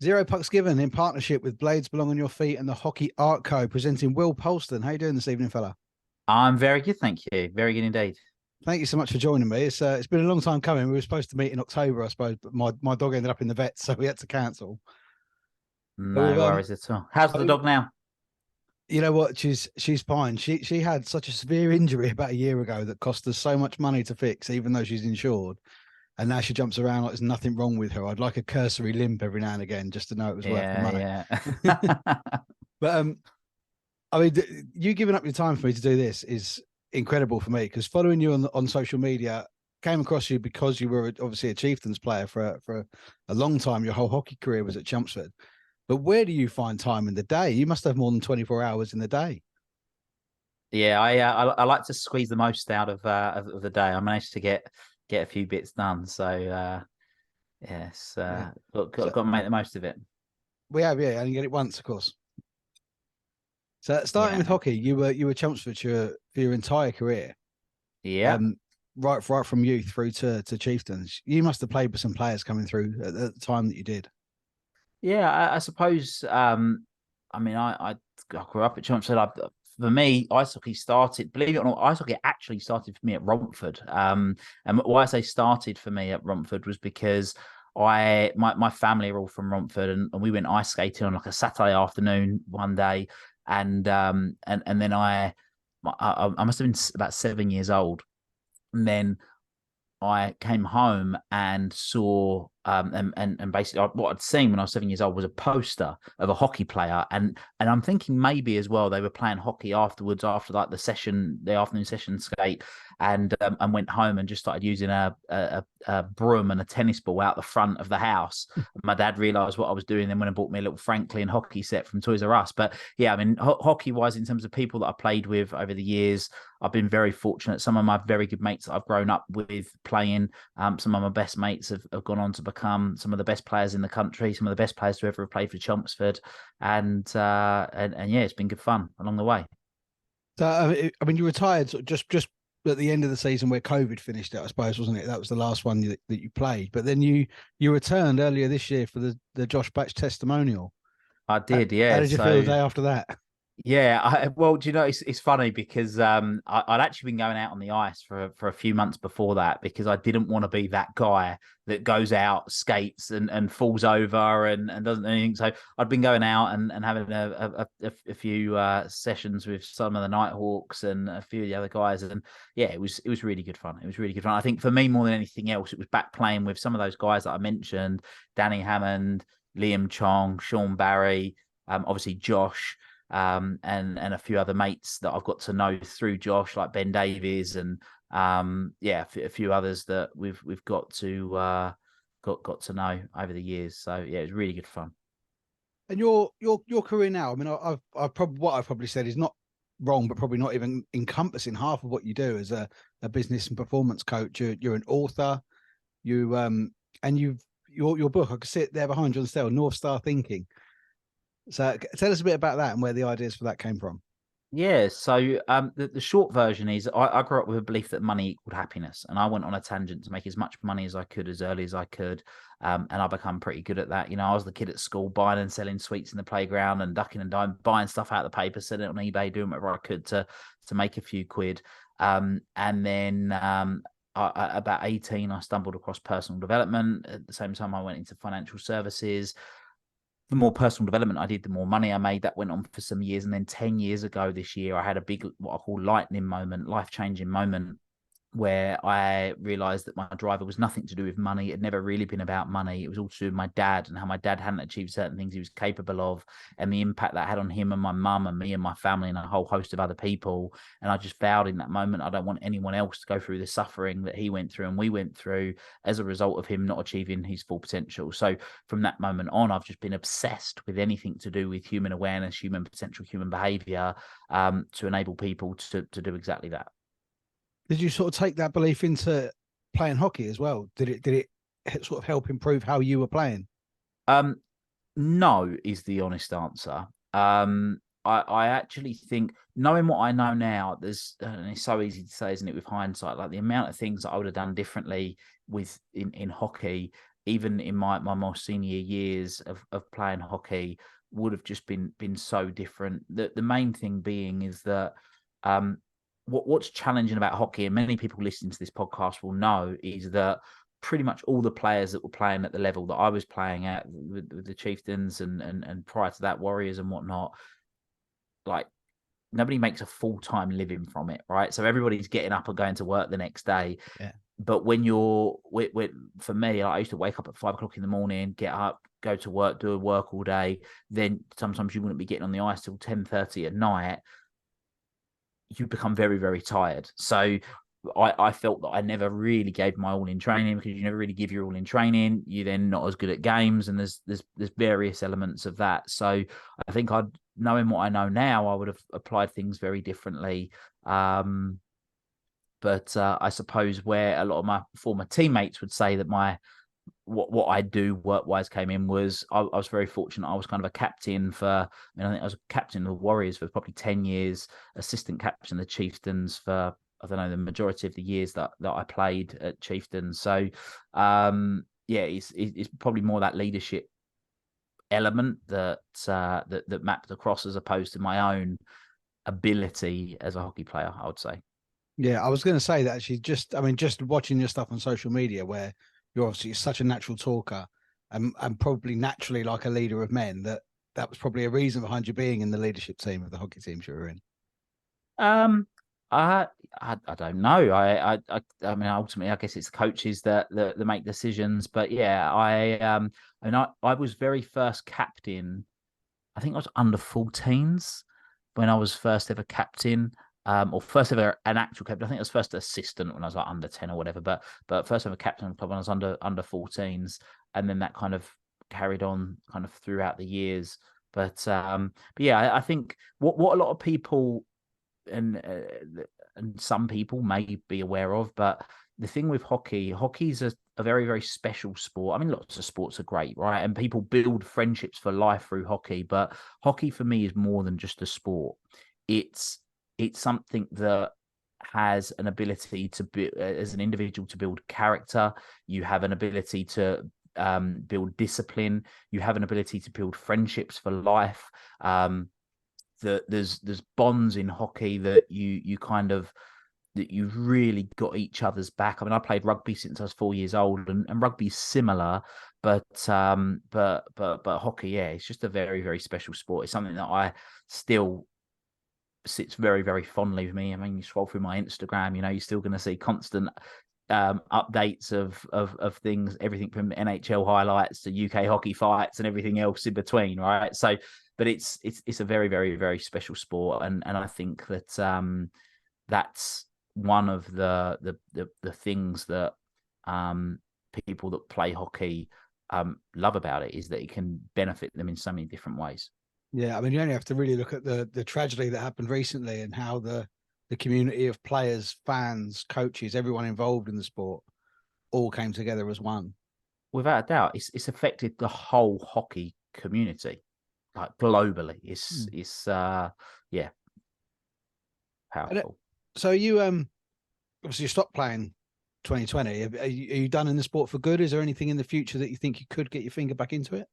Zero Pucks Given in partnership with Blades Belong on Your Feet and the Hockey Art Co. presenting Will Polston. How you doing this evening, fella? I'm very good, thank you. Very good indeed. Thank you so much for joining me. It's been a long time coming. We were supposed to meet in October, I suppose, but my dog ended up in the vet, so we had to cancel. But No worries at all. How's the dog now? you know what? She's fine. She had such a severe injury about a year ago that cost us so much money to fix, even though she's insured. And now she jumps around like there's nothing wrong with her. I'd like a cursory limp every now and again just to know it was worth the money. Yeah. But I mean, you giving up your time for me to do this is incredible for me, because following you on social media, came across you because you were obviously a Chieftains player for a long time. Your whole hockey career was at Chelmsford. But where do you find time in the day? You must have more than 24 hours in the day. Yeah, I like to squeeze the most out of the day. I managed to get a few bits done. So yes, Yeah. got So to make the most of it. we have, yeah, and you get it once, of course. So starting with Yeah. hockey, you were Chelmsford for your entire career. Yeah. Um, right from youth through to Chieftains. You must have played with some players coming through at the time that you did. Yeah, I suppose. I mean, I grew up at Chelmsford. For me, ice hockey started. Believe it or not, ice hockey actually started for me at Romford. And why I say started for me at Romford was because my family are all from Romford, and we went ice skating on like a Saturday afternoon one day, and then I must have been about 7 years old, and then I came home and saw and basically what I'd seen when I was 7 years old was a poster of a hockey player, and I'm thinking maybe as well they were playing hockey afterwards after like the afternoon session skate, and went home and just started using a broom and a tennis ball out the front of the house. My dad realised what I was doing, then went and bought me a little Franklin hockey set from Toys R Us. But yeah, I mean hockey wise, in terms of people that I played with over the years, I've been very fortunate. Some of my very good mates that I've grown up with playing, some of my best mates have gone on to become some of the best players in the country, some of the best players to ever have played for Chelmsford, and yeah, it's been good fun along the way. So I mean, you retired sort of just at the end of the season where COVID finished it, I suppose, wasn't it? That was the last one that you played. But then you returned earlier this year for the Josh Batch testimonial. I did, How yeah. did you feel the So day after that? yeah, well, do you know, it's funny because I'd actually been going out on the ice for a few months before that because I didn't want to be that guy that goes out, skates and falls over and doesn't do anything. So I'd been going out and having a few sessions with some of the Nighthawks and a few of the other guys, and yeah, it was really good fun. It was really good fun. I think for me more than anything else, it was back playing with some of those guys that I mentioned: Danny Hammond, Liam Chong, Sean Barry, obviously Josh, and a few other mates that I've got to know through Josh, like Ben Davies, and yeah, a few others that we've got to got to know over the years. So yeah, it was really good fun. And your career now, I mean, I've probably what I've probably said is not wrong, but probably not even encompassing half of what you do as a business and performance coach. You're an author, and your book, I can see it there behind you on the sale, North Star Thinking. So tell us a bit about that and where the ideas for that came from. Yeah, so the short version is I grew up with a belief that money equaled happiness, and I went on a tangent to make as much money as I could as early as I could, and I become pretty good at that. You know, I was the kid at school buying and selling sweets in the playground and ducking and diving, buying stuff out of the paper, selling it on eBay, doing whatever I could to make a few quid. And then about 18, I stumbled across personal development. At the same time, I went into financial services. The more personal development I did, the more money I made. That went on for some years. And then 10 years ago this year, I had a big, what I call lightning moment, life-changing moment, where I realized that my driver was nothing to do with money. It had never really been about money. It was all to do with my dad and how my dad hadn't achieved certain things he was capable of, and the impact that had on him and my mum and me and my family and a whole host of other people. And I just vowed in that moment, I don't want anyone else to go through the suffering that he went through and we went through as a result of him not achieving his full potential. So from that moment on, I've just been obsessed with anything to do with human awareness, human potential, human behavior, to enable people to do exactly that. Did you sort of take that belief into playing hockey as well? Did it sort of help improve how you were playing? Um, no is the honest answer. I actually think, knowing what I know now, and it's so easy to say, isn't it, with hindsight, like the amount of things that I would have done differently in hockey. even in my more senior years of playing hockey, would have just been so different. The main thing being is that what's challenging about hockey, and many people listening to this podcast will know, is that pretty much all the players that were playing at the level that I was playing at with the Chieftains and prior to that Warriors and whatnot, like nobody makes a full-time living from it, right? So everybody's getting up and going to work the next day. Yeah. But when for me, I used to wake up at 5 o'clock in the morning, get up, go to work, do work all day. Then sometimes you wouldn't be getting on the ice till 10:30 at night. You become very, very tired. So I felt that I never really gave my all in training, because you never really give your all in training. You're then not as good at games, and there's various elements of that. So I think knowing what I know now, I would have applied things very differently. But I suppose where a lot of my former teammates would say that what I do work-wise came in was I was very fortunate. I was kind of a captain I think I was a captain of the Warriors for probably 10 years, assistant captain of the Chieftains for, I don't know, the majority of the years that I played at Chieftains. So, it's probably more that leadership element that mapped across, as opposed to my own ability as a hockey player, I would say. Yeah, I was going to say that actually. Just watching your stuff on social media, where you're obviously such a natural talker, and probably naturally like a leader of men, that was probably a reason behind you being in the leadership team of the hockey teams you were in. I don't know. I mean, ultimately, I guess it's coaches that make decisions. But yeah, I was very first captain. I think I was under 14s when I was first ever captain. Or first ever an actual captain. I think I was first assistant when I was like under 10 or whatever. But first ever captain of the club when I was under 14s, and then that kind of carried on kind of throughout the years. But yeah, I think what a lot of people and some people may be aware of, but the thing with hockey's a very, very special sport. I mean, lots of sports are great, right? And people build friendships for life through hockey, but hockey for me is more than just a sport. It's something that has an ability to be, as an individual, to build character. You have an ability to build discipline. You have an ability to build friendships for life. There's bonds in hockey that you've really got each other's back. I mean, I played rugby since I was 4 years old, and rugby's similar, but hockey, yeah, it's just a very, very special sport. It's something that I still sits very, very fondly with me. I mean, you scroll through my Instagram, you're still going to see constant updates of things, everything from NHL highlights to UK hockey fights and everything else in between, right? So, but it's a very, very, very special sport, and I think that that's one of the things that people that play hockey love about it, is that it can benefit them in so many different ways. Yeah, I mean, you only have to really look at the tragedy that happened recently, and how the community of players, fans, coaches, everyone involved in the sport all came together as one. Without a doubt, it's affected the whole hockey community, like globally. It's yeah, powerful. So you obviously you stopped playing 2020. Are you done in the sport for good? Is there anything in the future that you think you could get your finger back into it?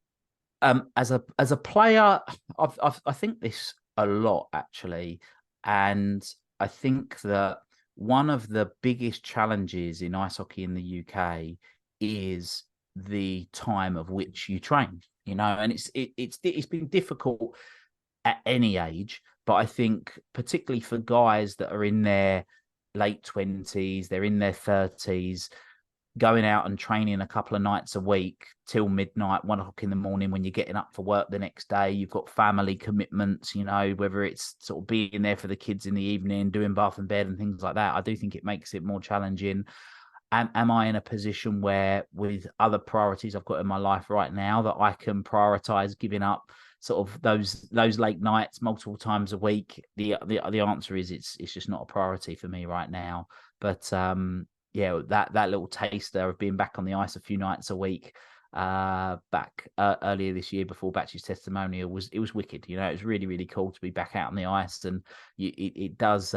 As a player, I think this a lot, actually, and I think that one of the biggest challenges in ice hockey in the UK is the time of which you train. And it's been difficult at any age, but I think particularly for guys that are in their late 20s, they're in their 30s, going out and training a couple of nights a week till midnight, 1 o'clock in the morning, when you're getting up for work the next day. You've got family commitments, whether it's sort of being there for the kids in the evening, doing bath and bed and things like that. I do think it makes it more challenging. Am I in a position where, with other priorities I've got in my life right now, that I can prioritize giving up sort of those late nights multiple times a week? The answer is it's just not a priority for me right now. But yeah, that little taster of being back on the ice a few nights a week back earlier this year before Batch's testimonial was wicked. It was really, really cool to be back out on the ice, and it does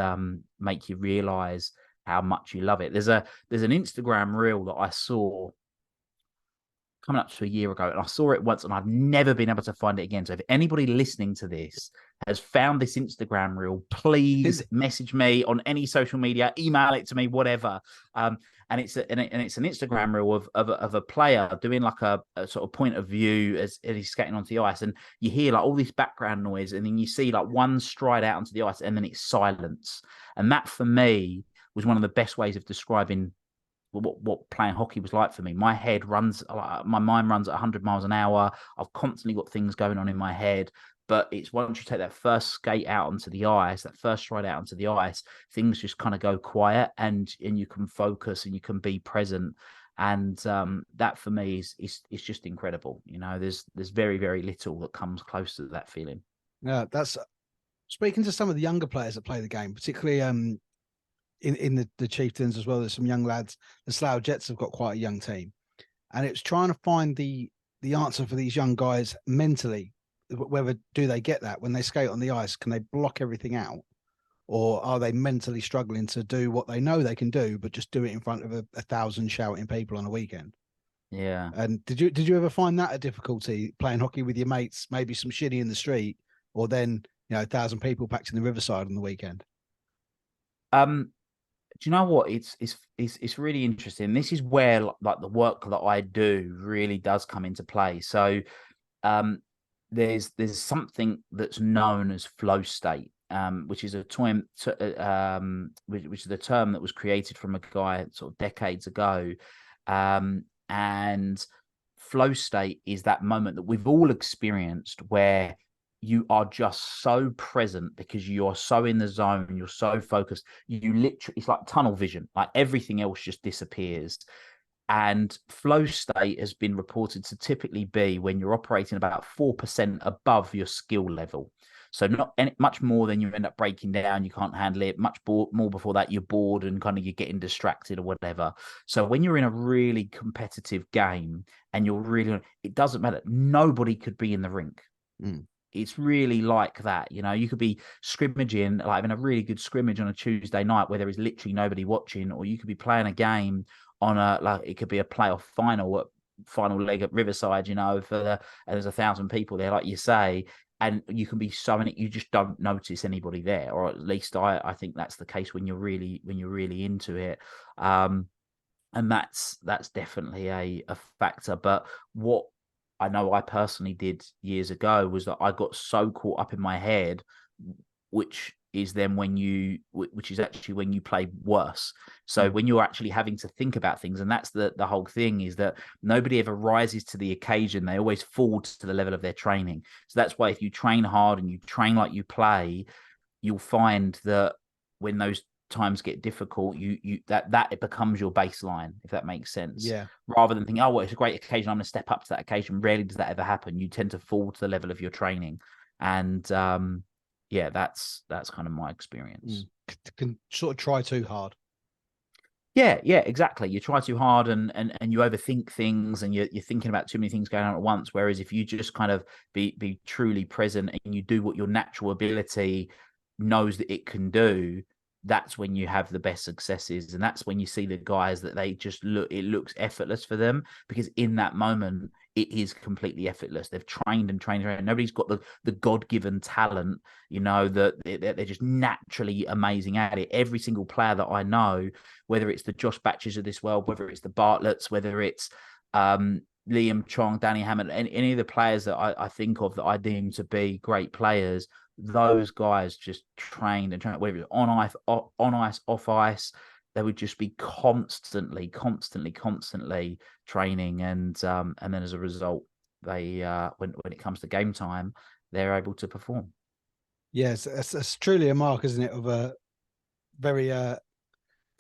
make you realize how much you love it. There's an Instagram reel that I saw coming up to a year ago, and I saw it once, and I've never been able to find it again. So if anybody listening to this has found this Instagram reel, please message me on any social media, email it to me, whatever. And it's an Instagram reel of a player doing like a sort of point of view as he's skating onto the ice, and you hear like all this background noise, and then you see like one stride out onto the ice, and then it's silence. And that for me was one of the best ways of describing what playing hockey was like for me. My mind runs at 100 miles an hour. I've constantly got things going on in my head. But it's once you take that first skate out onto the ice, that first stride out onto the ice, things just kind of go quiet, and you can focus and you can be present. And that for me is just incredible. You know, there's very, very little that comes close to that feeling. Yeah, that's speaking to some of the younger players that play the game, particularly in the Chieftains as well. There's some young lads. The Slough Jets have got quite a young team, and it's trying to find the answer for these young guys mentally. Whether do they get that when they skate on the ice? Can they block everything out, or are they mentally struggling to do what they know they can do, but just do it in front of 1,000 shouting people on a weekend? Yeah. And did you ever find that a difficulty playing hockey with your mates? Maybe some shitty in the street, or then 1,000 people packed in the Riverside on the weekend. Do you know what? It's really interesting. This is where like the work that I do really does come into play. So, there's something that's known as flow state, which is a term, which is the term that was created from a guy sort of decades ago, and flow state is that moment that we've all experienced where you are just so present because you are so in the zone, you're so focused, you literally, it's like tunnel vision, like everything else just disappears. And flow state has been reported to typically be when you're operating about 4% above your skill level. So not much more than you end up breaking down, you can't handle it. Much more before that, you're bored and kind of you're getting distracted or whatever. So when you're in a really competitive game and you're really, it doesn't matter. Nobody could be in the rink. It's really like that. You could be scrimmaging, like having a really good scrimmage on a Tuesday night where there is literally nobody watching, or you could be playing a game on it could be a playoff final leg at Riverside, and there's 1,000 people there, like you say, and you can be so many, you just don't notice anybody there, or at least I think that's the case when you're really into it. And that's definitely a factor. But what I know I personally did years ago was that I got so caught up in my head, which is then which is actually when you play worse. So when you're actually having to think about things, and that's the whole thing, is that nobody ever rises to the occasion. They always fall to the level of their training. So that's why if you train hard and you train like you play, you'll find that when those times get difficult, that it becomes your baseline, if that makes sense. Yeah. Rather than thinking, oh, well, it's a great occasion, I'm going to step up to that occasion. Rarely does that ever happen. You tend to fall to the level of your training. And yeah, that's kind of my experience. Can sort of try too hard. Yeah, exactly. You try too hard and you overthink things, and you're thinking about too many things going on at once. Whereas if you just kind of be truly present and you do what your natural ability knows that it can do, that's when you have the best successes. And that's when you see the guys that it looks effortless for them, because in that moment it is completely effortless. They've trained and trained. Nobody's got the God-given talent, that they're just naturally amazing at it. Every single player that I know, whether it's the Josh Batches of this world, whether it's the Bartletts, whether it's Liam Chong, Danny Hammond, any of the players that I think of that I deem to be great players, those guys just trained, whether it's on ice, off ice. They would just be constantly training, and then as a result, they when it comes to game time, they're able to perform. Yes, that's truly a mark, isn't it, of a very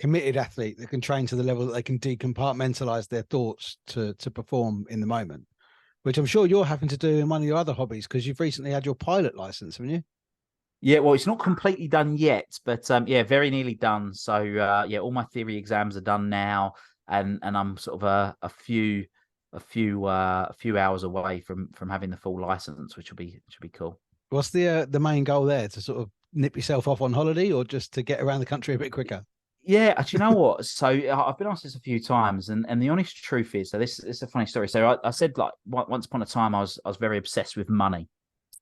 committed athlete that can train to the level that they can decompartmentalize their thoughts to perform in the moment, which I'm sure you're having to do in one of your other hobbies, because you've recently had your pilot license, haven't you? Yeah, well, it's not completely done yet, but yeah, very nearly done. So yeah, all my theory exams are done now, and I'm sort of a few hours away from having the full license, which will be cool. What's the main goal there? To sort of nip yourself off on holiday, or just to get around the country a bit quicker? Yeah, do you know what? So I've been asked this a few times, and the honest truth is, so this is a funny story. So I said, like, once upon a time, I was very obsessed with money,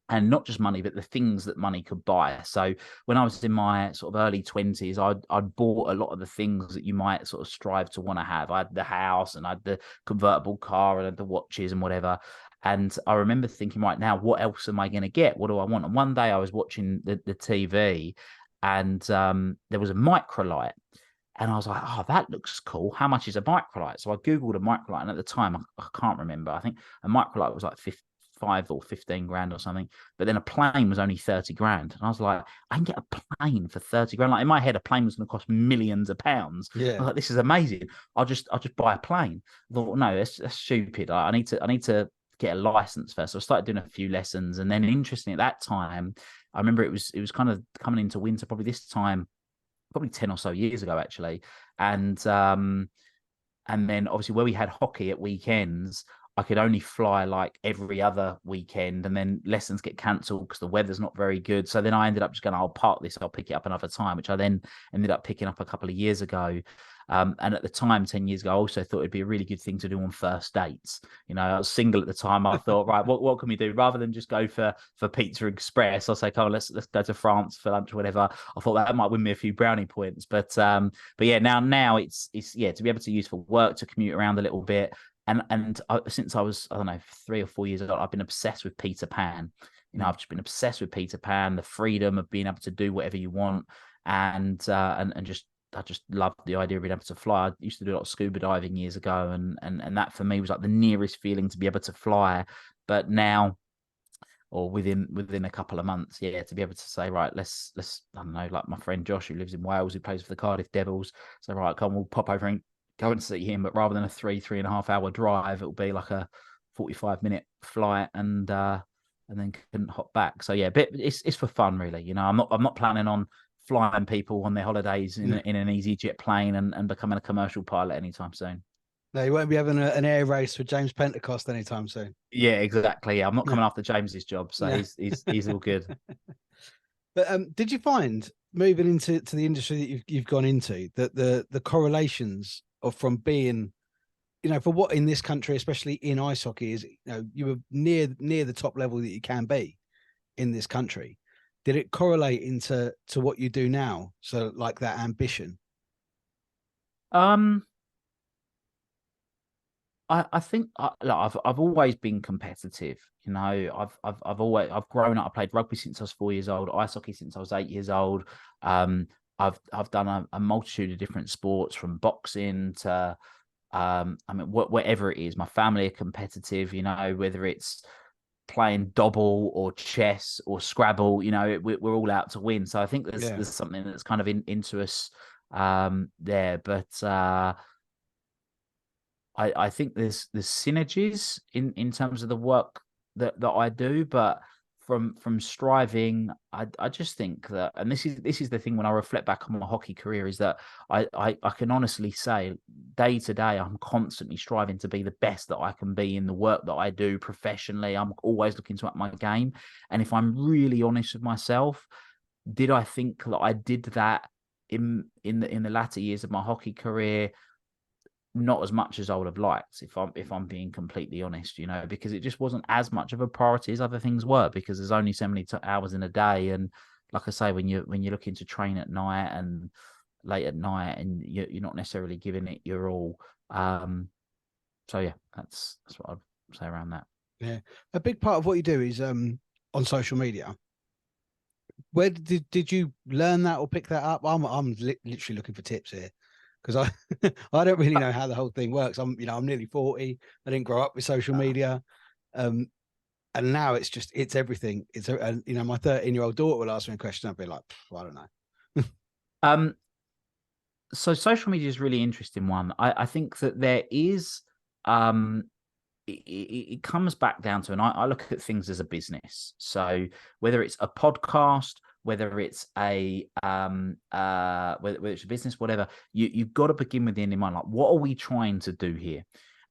and not just money, but the things that money could buy. So when I was in my sort of early 20s, I'd bought a lot of the things that you might sort of strive to want to have. I had the house, and I had the convertible car, and I had the watches and whatever. And I remember thinking, right now, what else am I going to get? What do I want? And one day I was watching the TV, and there was a microlight. And I was like, oh, that looks cool. How much is a microlight? So I Googled a microlight. And at the time, I can't remember. I think a microlight was like 5 or 15 grand or something. But then a plane was only 30 grand. And I was like, I can get a plane for 30 grand. Like, in my head, a plane was going to cost millions of pounds. I Yeah. was like, this is amazing. I'll just buy a plane. I thought, no, that's stupid. I need to get a license first. So I started doing a few lessons. And then, interestingly, at that time, I remember it was kind of coming into winter, probably this time, probably 10 or so years ago, actually. And then obviously where we had hockey at weekends, I could only fly like every other weekend, and then lessons get cancelled because the weather's not very good. So then I ended up just going, I'll park this, I'll pick it up another time, which I then ended up picking up a couple of years ago. And at the time, 10 years ago, I also thought it'd be a really good thing to do on first dates. You know, I was single at the time. I thought, right, what can we do? Rather than just go for Pizza Express, I'll say, oh, let's go to France for lunch or whatever. I thought that might win me a few brownie points. But yeah, now it's yeah, to be able to use for work, to commute around a little bit. And since I was, I don't know, 3 or 4 years old, I've been obsessed with Peter Pan. You know, I've just been obsessed with Peter Pan, the freedom of being able to do whatever you want, and just I just loved the idea of being able to fly. I used to do a lot of scuba diving years ago, and that for me was like the nearest feeling to be able to fly. But now, or within a couple of months, yeah, to be able to say, right, let's I don't know, like my friend Josh, who lives in Wales, who plays for the Cardiff Devils, so right, come, we'll pop over and go and see him. But rather than a 3.5 hour drive, it'll be like a 45-minute flight, and then can hop back. So yeah, but it's for fun, really. You know, I'm not planning on flying people on their holidays in an EasyJet plane and becoming a commercial pilot anytime soon. No, you won't be having an air race with James Pentecost anytime soon. Yeah, exactly. I'm not Yeah. coming after James's job, so Yeah. he's all good. But did you find moving into the industry that you've gone into that the correlations of from being, you know, for what in this country, especially in ice hockey, is, you know, you were near the top level that you can be in this country. Did it correlate into what you do now? So like that ambition. Um, I think I've always been competitive. You know, I've grown up. I played rugby since I was 4 years old, ice hockey since I was 8 years old. I've done a multitude of different sports, from boxing to I mean, whatever it is. My family are competitive. You know, whether it's playing double or chess or Scrabble, you know, we're all out to win. So I think Yeah. there's something that's kind of into us there. But I think there's synergies in terms of the work that I do, but from striving, I just think that, and this is the thing when I reflect back on my hockey career, is that I can honestly say, day to day, I'm constantly striving to be the best that I can be in the work that I do professionally. I'm always looking to up my game, and if I'm really honest with myself, did I think that I did that in the latter years of my hockey career? Not as much as I would have liked, if I'm being completely honest, you know, because it just wasn't as much of a priority as other things were, because there's only so many hours in a day. And like I say, when you're looking to train at night and late at night, and you're not necessarily giving it your all. So yeah, that's what I'd say around that. Yeah. A big part of what you do is on social media. Where did you learn that or pick that up? I'm literally looking for tips here, because I I don't really know how the whole thing works. I'm nearly 40. I didn't grow up with social media, and now it's everything. My 13-year-old daughter will ask me a question. I'll be like, I don't know. Um, so social media is a really interesting one. I think that there is it comes back down to, and I look at things as a business. So whether it's a podcast, whether it's whether it's a business, whatever, you've got to begin with the end in mind. Like, what are we trying to do here?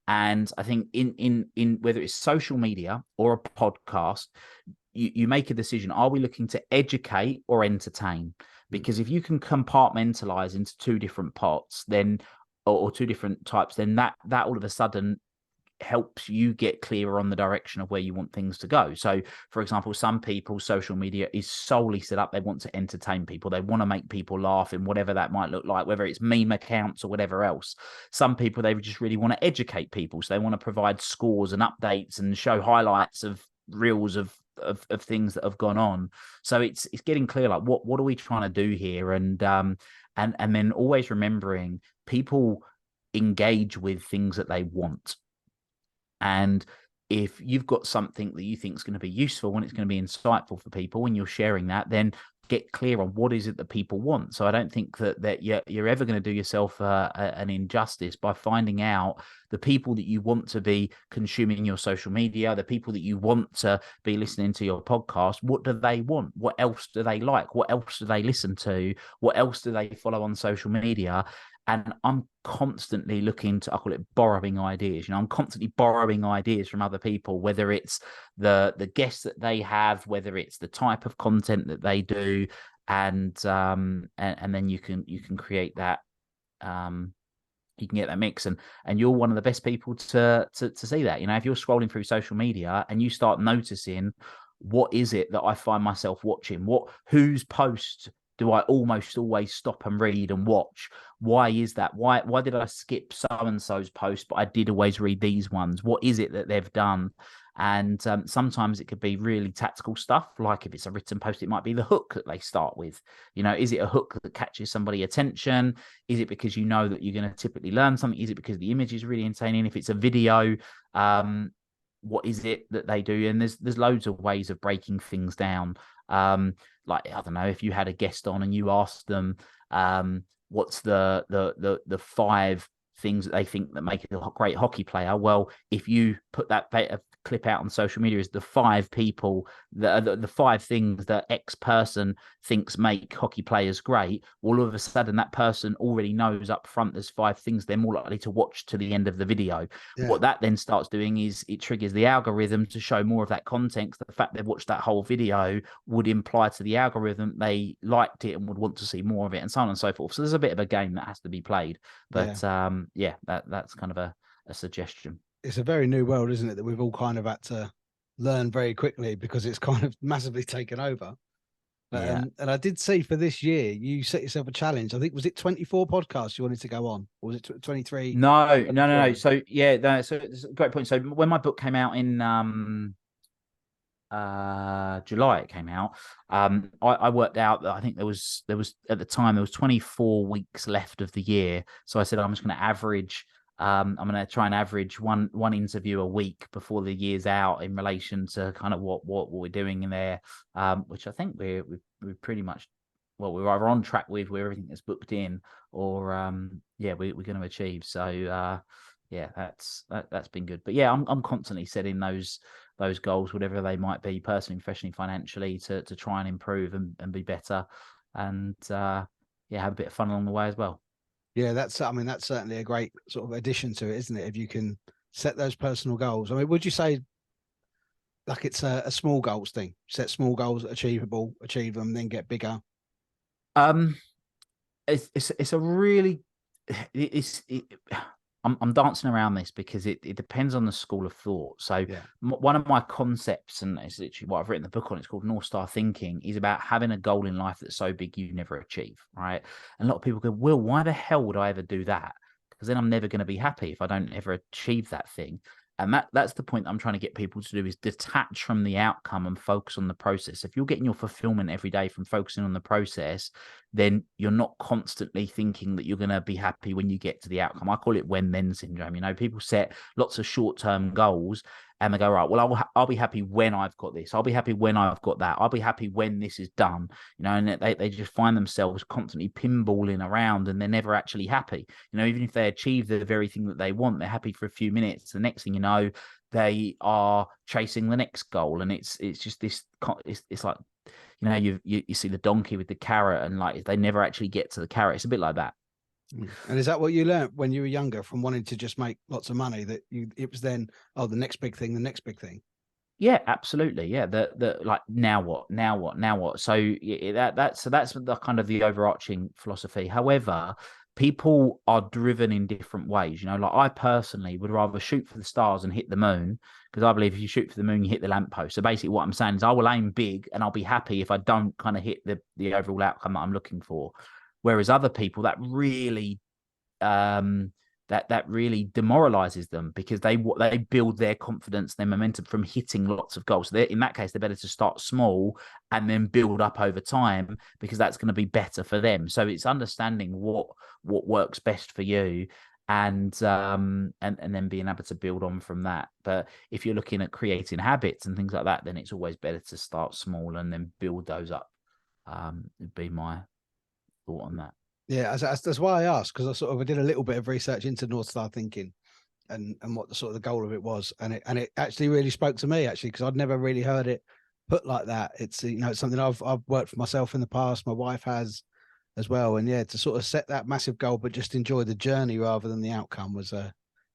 And I think in whether it's social media or a podcast, you make a decision. Are we looking to educate or entertain? because if you can compartmentalize into two different pots, then or two different types, then that all of a sudden helps you get clearer on the direction of where you want things to go. So, for example, some people, social media is solely set up. They want to entertain people. They want to make people laugh in whatever that might look like, whether it's meme accounts or whatever else. Some people, they just really want to educate people. So they want to provide scores and updates and show highlights of reels of things that have gone on. So it's getting clear, like what are we trying to do here? And then always remembering people engage with things that they want. And if you've got something that you think is going to be useful and it's going to be insightful for people when you're sharing that, then get clear on what is it that people want. So I don't think that you're ever going to do yourself an injustice by finding out the people that you want to be consuming your social media, the people that you want to be listening to your podcast. What do they want? What else do they like? What else do they listen to? What else do they follow on social media? And I'm constantly looking to, I call it borrowing ideas. I'm constantly borrowing ideas from other people, whether it's the guests that they have, whether it's the type of content that they do, and then you can create that. You can get that mix, and you're one of the best people to see that. If you're scrolling through social media and you start noticing, what is it that I find myself watching? Whose post do I almost always stop and read and watch? Why is that? Why did I skip so-and-so's post, but I did always read these ones? What is it that they've done? And sometimes it could be really tactical stuff. Like if it's a written post, it might be the hook that they start with. Is it a hook that catches somebody's attention? Is it because you know that you're going to typically learn something? Is it because the image is really entertaining? If it's a video, what is it that they do? And there's loads of ways of breaking things down. Like, I don't know, if you had a guest on and you asked them, what's the 5 things that they think that make a great hockey player? Well, if you put that clip out on social media, is the 5 people that are the 5 things that X person thinks make hockey players great. All of a sudden, that person already knows up front there's 5 things they're more likely to watch to the end of the video. Yeah. What that then starts doing is it triggers the algorithm to show more of that content. The fact they've watched that whole video would imply to the algorithm they liked it and would want to see more of it, and so on and so forth. So there's a bit of a game that has to be played. But that's kind of a suggestion. It's a very new world, isn't it, that we've all kind of had to learn very quickly because it's kind of massively taken over. And I did see for this year, you set yourself a challenge. I think, was it 24 podcasts you wanted to go on? Or was it 23? No. So, so it's a great point. So when my book came out in July, it came out. I worked out that I think there was at the time, there was 24 weeks left of the year. So I said, I'm just going to average... I'm going to try and average one interview a week before the year's out in relation to kind of what we're doing in there, which I think we're pretty much, well, we're either on track with where everything is booked in, or we're going to achieve. So that's been good. But I'm constantly setting those goals, whatever they might be, personally, professionally, financially, to try and improve and be better, and have a bit of fun along the way as well. Yeah, that's certainly a great sort of addition to it, isn't it? If you can set those personal goals. I mean, would you say like it's a small goals thing? Set small goals, achievable, achieve them, then get bigger. It's a really I'm dancing around this because it depends on the school of thought. So one of my concepts, and it's literally what I've written the book on, it's called North Star Thinking, is about having a goal in life that's so big you never achieve, right? And a lot of people go, Will, why the hell would I ever do that? Because then I'm never going to be happy if I don't ever achieve that thing. And that's the point that I'm trying to get people to do, is detach from the outcome and focus on the process. If you're getting your fulfillment every day from focusing on the process, then you're not constantly thinking that you're going to be happy when you get to the outcome. I call it when-then syndrome. People set lots of short-term goals and they go, right, well, I'll be happy when I've got this. I'll be happy when I've got that. I'll be happy when this is done. And they just find themselves constantly pinballing around and they're never actually happy. Even if they achieve the very thing that they want, they're happy for a few minutes. The next thing you know, they are chasing the next goal. And it's just this, it's like, you see the donkey with the carrot, and like they never actually get to the carrot. It's a bit like that. And is that what you learned when you were younger, from wanting to just make lots of money, that it was then, the next big thing, the next big thing? Yeah, absolutely. Yeah, the like now what, now what, now what. So that's the kind of the overarching philosophy. However, people are driven in different ways. You know, like I personally would rather shoot for the stars and hit the moon, because I believe if you shoot for the moon, you hit the lamppost. So basically, what I'm saying is I will aim big, and I'll be happy if I don't kind of hit the overall outcome that I'm looking for. Whereas other people that really um, that really demoralizes them, because they build their confidence, their momentum from hitting lots of goals. So in that case, they're better to start small and then build up over time, because that's going to be better for them. So it's understanding what works best for you, and then being able to build on from that. But if you're looking at creating habits and things like that, then it's always better to start small and then build those up. Would be my thought on that. Yeah, that's why I asked, because I did a little bit of research into North Star thinking and what the sort of the goal of it was, and it actually really spoke to me, actually, because I'd never really heard it put like that. It's, you know, it's something I've worked for myself in the past. My wife has as well, and yeah, to sort of set that massive goal but just enjoy the journey rather than the outcome was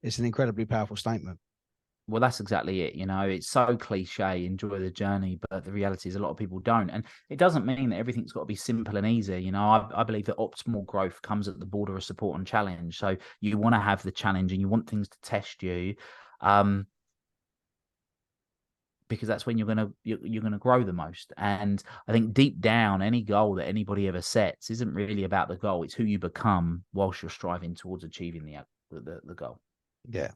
it's an incredibly powerful statement. Well, that's exactly it. You know, it's so cliche, enjoy the journey, but the reality is a lot of people don't. And it doesn't mean that everything's got to be simple and easy. You know, I believe that optimal growth comes at the border of support and challenge. So you want to have the challenge and you want things to test you. Um, because that's when you're gonna grow the most. And I think deep down, any goal that anybody ever sets isn't really about the goal; it's who you become whilst you're striving towards achieving the goal. Yeah,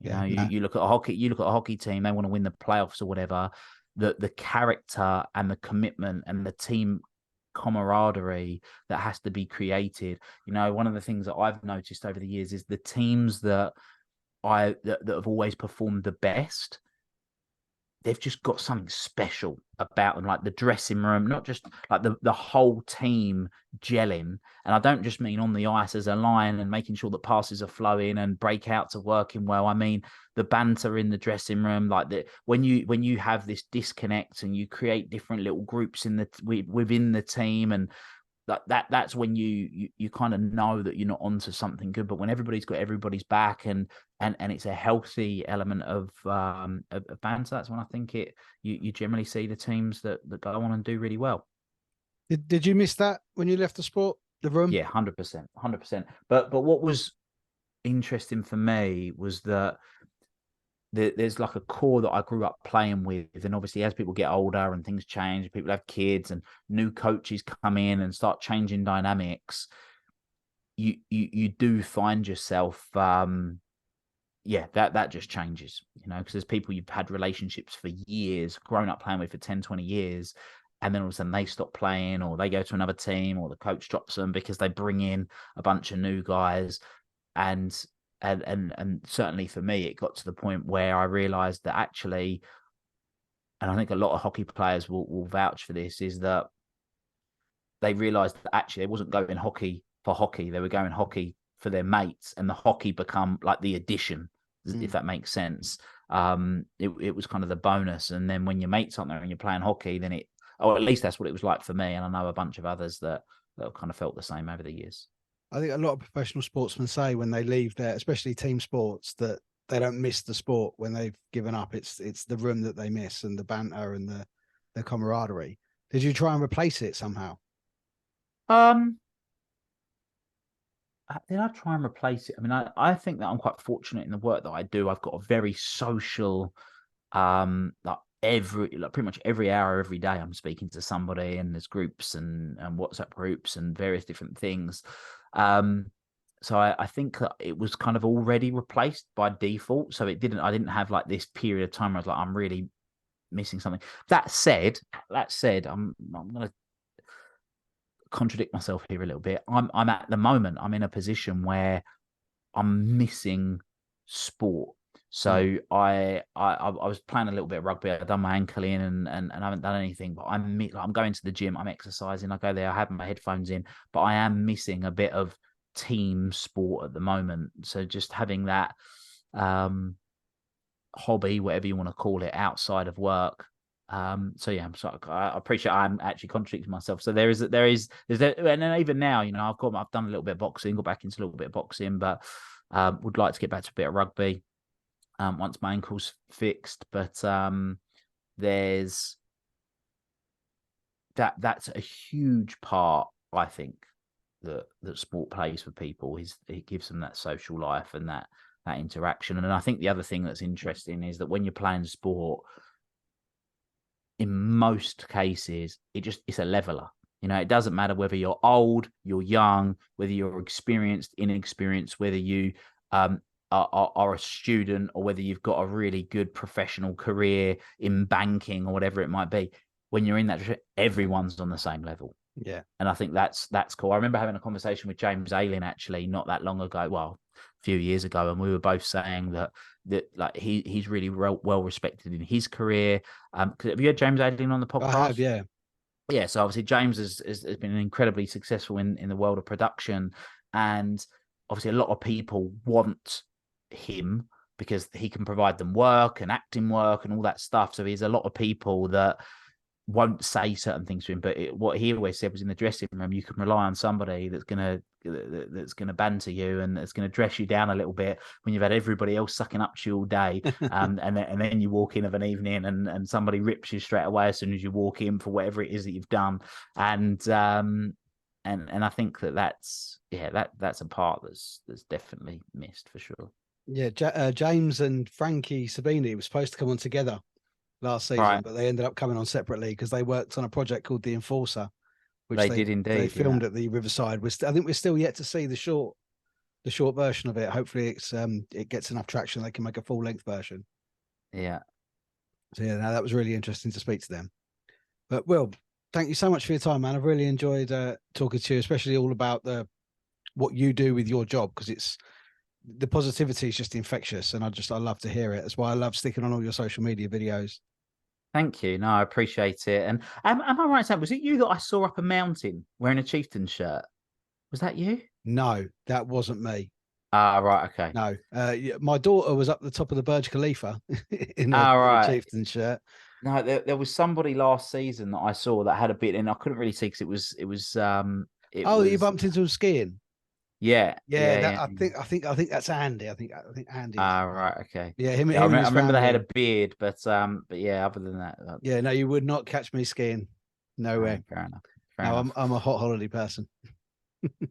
You yeah, know, no, you look at a hockey team, they want to win the playoffs or whatever. The character and the commitment and the team camaraderie that has to be created. You know, one of the things that I've noticed over the years is the teams that have always performed the best, they've just got something special about them, like the dressing room, not just like the whole team gelling. And I don't just mean on the ice as a line and making sure that passes are flowing and breakouts are working well. I mean the banter in the dressing room, like the when you have this disconnect and you create different little groups within the team, and that's when you kind of know that you're not onto something good. But when everybody's got everybody's back, and it's a healthy element of banter, that's when I think you generally see the teams that go on and do really well. did you miss that when you left the sport, the room? Yeah, 100%, 100%. But what was interesting for me was that there's like a core that I grew up playing with, and obviously as people get older and things change, people have kids and new coaches come in and start changing dynamics. You do find yourself yeah, that just changes, you know, because there's people you've had relationships for years, grown up playing with for 10, 20 years, and then all of a sudden they stop playing or they go to another team or the coach drops them because they bring in a bunch of new guys. And and certainly for me, it got to the point where I realized that actually, and I think a lot of hockey players will vouch for this, is that they realized that actually they wasn't going hockey for hockey. They were going hockey for their mates, and the hockey become like the addition, if that makes sense. It was kind of the bonus. And then when your mates aren't there and you're playing hockey, then or at least that's what it was like for me. And I know a bunch of others that have kind of felt the same over the years. I think a lot of professional sportsmen say when they leave there, especially team sports, that they don't miss the sport when they've given up. It's the room that they miss, and the banter and the camaraderie. Did you try and replace it somehow? Um, did I try and replace it? I mean, I think that I'm quite fortunate in the work that I do. I've got a very social, like pretty much every hour, every day, I'm speaking to somebody, and there's groups and WhatsApp groups and various different things. Um, so I think that it was kind of already replaced by default. So I didn't have like this period of time where I was like, I'm really missing something. That said, I'm gonna contradict myself here a little bit. I'm at the moment, I'm in a position where I'm missing sport. So I was playing a little bit of rugby. I've done my ankle in and I haven't done anything, but I'm going to the gym, I'm exercising, I go there, I have my headphones in, but I am missing a bit of team sport at the moment. So just having that hobby, whatever you want to call it, outside of work. So yeah, I'm sorry. I appreciate I'm actually contradicting myself. So there's that, and then even now, you know, I've done a little bit of boxing, got back into a little bit of boxing, but would like to get back to a bit of rugby. once my ankle's fixed. But there's that's a huge part, I think, that sport plays for people. It gives them that social life and that interaction. And I think the other thing that's interesting is that when you're playing sport, in most cases, it's a leveler. You know, it doesn't matter whether you're old, you're young, whether you're experienced, inexperienced, whether you are a student, or whether you've got a really good professional career in banking or whatever it might be. When you're in that, everyone's on the same level. Yeah. And I think that's cool. I remember having a conversation with James Ayling actually not that long ago, well, a few years ago, and we were both saying that like he's really well respected in his career. Have you had James Ayling on the podcast? I have, yeah. Yeah, so obviously James has been incredibly successful in the world of production, and obviously a lot of people want him because he can provide them work and acting work and all that stuff. So there's a lot of people that won't say certain things to him, but what he always said was, in the dressing room, you can rely on somebody that's gonna banter you and that's gonna dress you down a little bit when you've had everybody else sucking up to you all day, and then you walk in of an evening and somebody rips you straight away as soon as you walk in for whatever it is that you've done, and I think that's a part that's definitely missed for sure. Yeah, James and Frankie Sabini were supposed to come on together last season, Right. but they ended up coming on separately because they worked on a project called The Enforcer, which they did indeed. They filmed at the Riverside. I think we're still yet to see the short version of it. Hopefully, it gets enough traction they can make a full length version. Yeah. So yeah, no, that was really interesting to speak to them. But Will, thank you so much for your time, man. I've really enjoyed talking to you, especially all about what you do with your job, because the positivity is just infectious, and I love to hear it. That's why I love sticking on all your social media videos. Thank you. No, I appreciate it. And am I right, Sam? Was it you that I saw up a mountain wearing a chieftain shirt? Was that you? No, that wasn't me. Right. Okay. No, my daughter was up the top of the Burj Khalifa in a chieftain shirt. No, there was somebody last season that I saw that had a bit, and I couldn't really see because it was. You bumped into him skiing. Yeah. I think that's Andy. I think Andy. Right. Okay. Yeah, him. I remember family. they had a beard, but yeah. Other than that, yeah. No, you would not catch me skiing. No way. Fair enough. I'm a hot holiday person.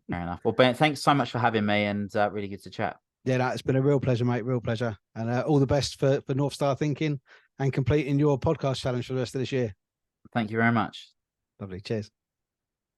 Fair enough. Well, Ben, thanks so much for having me, and really good to chat. Yeah, no, it's been a real pleasure, mate. Real pleasure, and all the best for North Star Thinking and completing your podcast challenge for the rest of this year. Thank you very much. Lovely. Cheers.